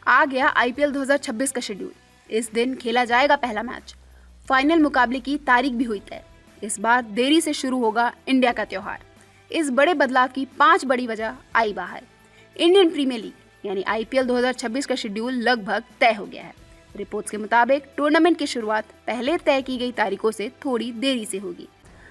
आ गया आईपीएल 2026 का शेड्यूल। इस दिन खेला जाएगा पहला मैच। फाइनल मुकाबले की तारीख भी हुई तय। इस बार देरी से शुरू होगा इंडिया का त्योहार। इस बड़े बदलाव की 5 बड़ी वजह आई बाहर। इंडियन प्रीमियर लीग यानी आईपीएल 2026 का शेड्यूल लगभग तय हो गया है। रिपोर्ट्स के मुताबिक टूर्नामेंट की शुरुआत पहले तय की गई तारीखों से थोड़ी देरी से होगी।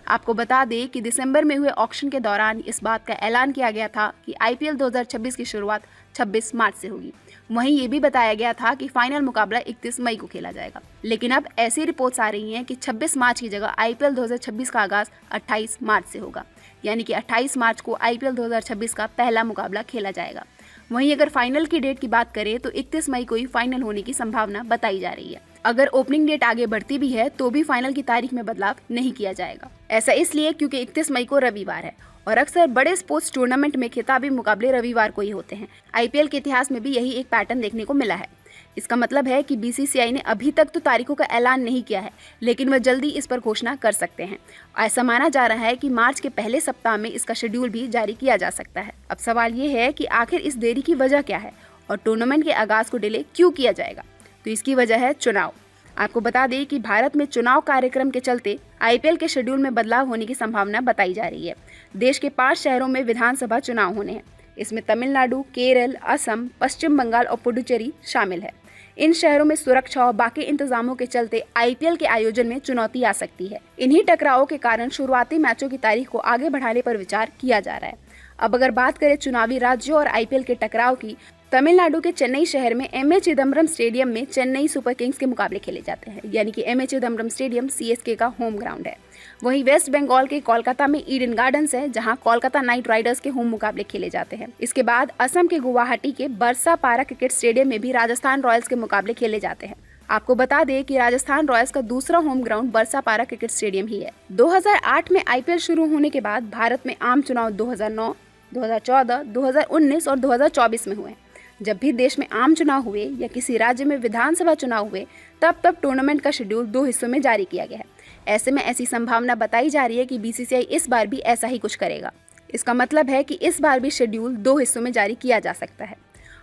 आपको बता दें कि दिसंबर में हुए ऑक्शन के दौरान इस बात का ऐलान किया गया था कि आईपीएल 2026 की शुरुआत 26 मार्च से होगी। वहीं ये भी बताया गया था कि फाइनल मुकाबला 31 मई को खेला जाएगा। लेकिन अब ऐसी रिपोर्ट्स आ रही हैं कि 26 मार्च की जगह आईपीएल 2026 का आगाज 28 मार्च से होगा, यानी कि 28 मार्च को आईपीएल 2026 का पहला मुकाबला खेला जाएगा। वहीं अगर फाइनल की डेट की बात करें तो 31 मई को ही फाइनल होने की संभावना बताई जा रही है। अगर ओपनिंग डेट आगे बढ़ती भी है तो भी फाइनल की तारीख में बदलाव नहीं किया जाएगा। ऐसा इसलिए क्योंकि 31 मई को रविवार है और अक्सर बड़े स्पोर्ट्स टूर्नामेंट में खिताबी मुकाबले रविवार को ही होते हैं। आईपीएल के इतिहास में भी यही एक पैटर्न देखने को मिला है। इसका मतलब है कि बीसीसीआई ने अभी तक तो तारीखों का ऐलान नहीं किया है, लेकिन वह जल्दी इस पर घोषणा कर सकते हैं। ऐसा माना जा रहा है कि मार्च के पहले सप्ताह में इसका शेड्यूल भी जारी किया जा सकता है। अब सवाल ये है कि आखिर इस देरी की वजह क्या है और टूर्नामेंट के आगाज को डिले क्यों किया जाएगा। तो इसकी वजह है चुनाव। आपको बता दें कि भारत में चुनाव कार्यक्रम के चलते आईपीएल के शेड्यूल में बदलाव होने की संभावना बताई जा रही है। देश के 5 शहरों में विधानसभा चुनाव होने हैं। इसमें तमिलनाडु, केरल, असम, पश्चिम बंगाल और पुडुचेरी शामिल है। इन शहरों में सुरक्षा और बाकी इंतजामों के चलते आईपीएल के आयोजन में चुनौती आ सकती है। इन्हीं टकरावों के कारण शुरुआती मैचों की तारीख को आगे बढ़ाने पर विचार किया जा रहा है। अब अगर बात करें चुनावी राज्यों और आईपीएल के टकराव की, तमिलनाडु के चेन्नई शहर में एमए चिदम्बरम स्टेडियम में चेन्नई सुपर किंग्स के मुकाबले खेले जाते हैं, यानी कि एमए चिदम्बरम स्टेडियम सीएसके का होम ग्राउंड है। वहीं वेस्ट बंगाल के कोलकाता में ईडन गार्डन्स है, जहां कोलकाता नाइट राइडर्स के होम मुकाबले खेले जाते हैं। इसके बाद असम के गुवाहाटी के बरसा पारा क्रिकेट स्टेडियम में भी राजस्थान रॉयल्स के मुकाबले खेले जाते हैं। आपको बता दें कि राजस्थान रॉयल्स का दूसरा होम ग्राउंड बरसा पारा क्रिकेट स्टेडियम ही है। 2008 में आईपीएल शुरू होने के बाद भारत में आम चुनाव 2009, 2014, 2019 और 2024 में हुए। जब भी देश में आम चुनाव हुए या किसी राज्य में विधानसभा चुनाव हुए, तब टूर्नामेंट का शेड्यूल 2 हिस्सों में जारी किया गया है। ऐसे में ऐसी संभावना बताई जा रही है कि बीसीसीआई इस बार भी ऐसा ही कुछ करेगा। इसका मतलब है कि इस बार भी शेड्यूल 2 हिस्सों में जारी किया जा सकता है।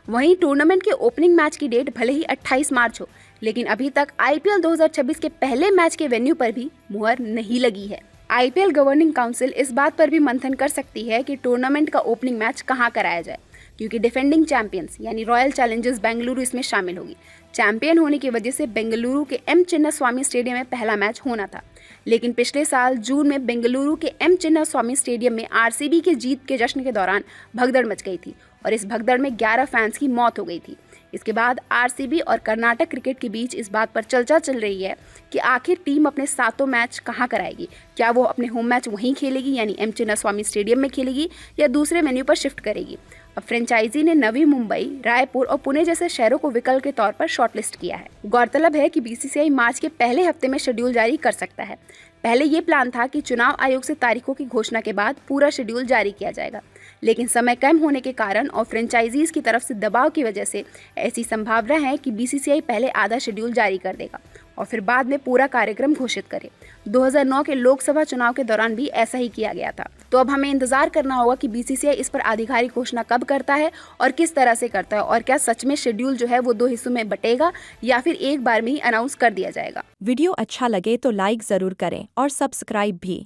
वहीं टूर्नामेंट के ओपनिंग मैच की डेट भले ही 28 मार्च हो, लेकिन अभी तक आईपीएल 2026 के पहले मैच के वेन्यू पर भी मुहर नहीं लगी है। आईपीएल गवर्निंग काउंसिल इस बात पर भी मंथन कर सकती है कि टूर्नामेंट का ओपनिंग मैच कहां कराया जाए, क्योंकि डिफेंडिंग चैंपियंस यानी रॉयल चैलेंजर्स बेंगलुरु इसमें शामिल होगी। चैंपियन होने की वजह से बेंगलुरु के एम चिन्नास्वामी स्टेडियम में पहला मैच होना था, लेकिन पिछले साल जून में बेंगलुरु के एम चिन्नास्वामी स्टेडियम में आरसीबी के जीत के जश्न के दौरान भगदड़ मच गई थी और इस भगदड़ में 11 फैंस की मौत हो गई थी। इसके बाद आरसीबी और कर्नाटक क्रिकेट के बीच इस बात पर चर्चा चल रही है कि आखिर टीम अपने 7 मैच कहां कराएगी। क्या वो अपने होम मैच वहीं खेलेगी यानी एम चिन्नास्वामी स्टेडियम में खेलेगी या दूसरे वेन्यू पर शिफ्ट करेगी। अब फ्रेंचाइजी ने नवी मुंबई, रायपुर और पुणे जैसे शहरों को विकल्प के तौर पर शॉर्टलिस्ट किया है। गौरतलब है कि बीसीसीआई मार्च के पहले हफ्ते में शेड्यूल जारी कर सकता है। पहले ये प्लान था कि चुनाव आयोग से तारीखों की घोषणा के बाद पूरा शेड्यूल जारी किया जाएगा, लेकिन समय कम होने के कारण और फ्रेंचाइजीज की तरफ से दबाव की वजह से ऐसी संभावना है कि बीसीसीआई पहले आधा शेड्यूल जारी कर देगा और फिर बाद में पूरा कार्यक्रम घोषित करे। 2009 के लोकसभा चुनाव के दौरान भी ऐसा ही किया गया था। तो अब हमें इंतजार करना होगा कि बीसीसीआई इस पर आधिकारिक घोषणा कब करता है और किस तरह से करता है, और क्या सच में शेड्यूल जो है वो 2 हिस्सों में बटेगा या फिर एक बार में ही अनाउंस कर दिया जाएगा। वीडियो अच्छा लगे तो लाइक जरूर करें और सब्सक्राइब भी।